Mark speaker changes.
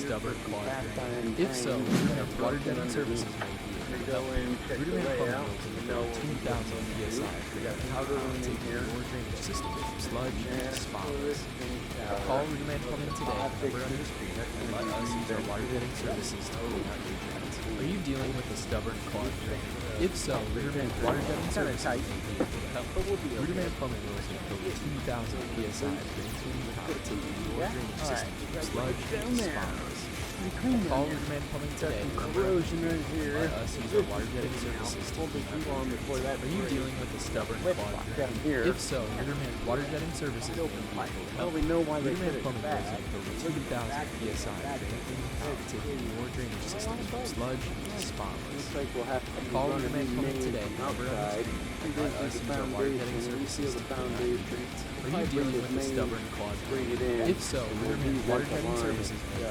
Speaker 1: stubborn clog drain? If so, Rudiment water jetting services may be able to help. Rudiment Plumbing will take 2,000 psi taking your drainage system from sludge to spotless. Call Rudiment Plumbing today at the number on your screen and let us use our water jetting services to clean out your drains. Are you dealing with a stubborn clog drain? If so, Rudiment water jetting services may be able to help. Rudiment Plumbing will take over 2,000 psi drain cleaning power taking your drainage system from sludge to spotless. Call Rudiment Plumbing today and let us use our water jetting services to clean out your drains. Are you dealing with a stubborn clog drain? If so, Rudiment water jetting services may be able to help. Rudiment Plumbing will take over 2,000 psi drain cleaning power taking your drainage system from sludge to spotless. Call Rudiment Plumbing today and number on the screen and let us use our water jetting services to clean out your drains. Are you dealing with a stubborn clog drain? If so, Rudiment water jetting services may be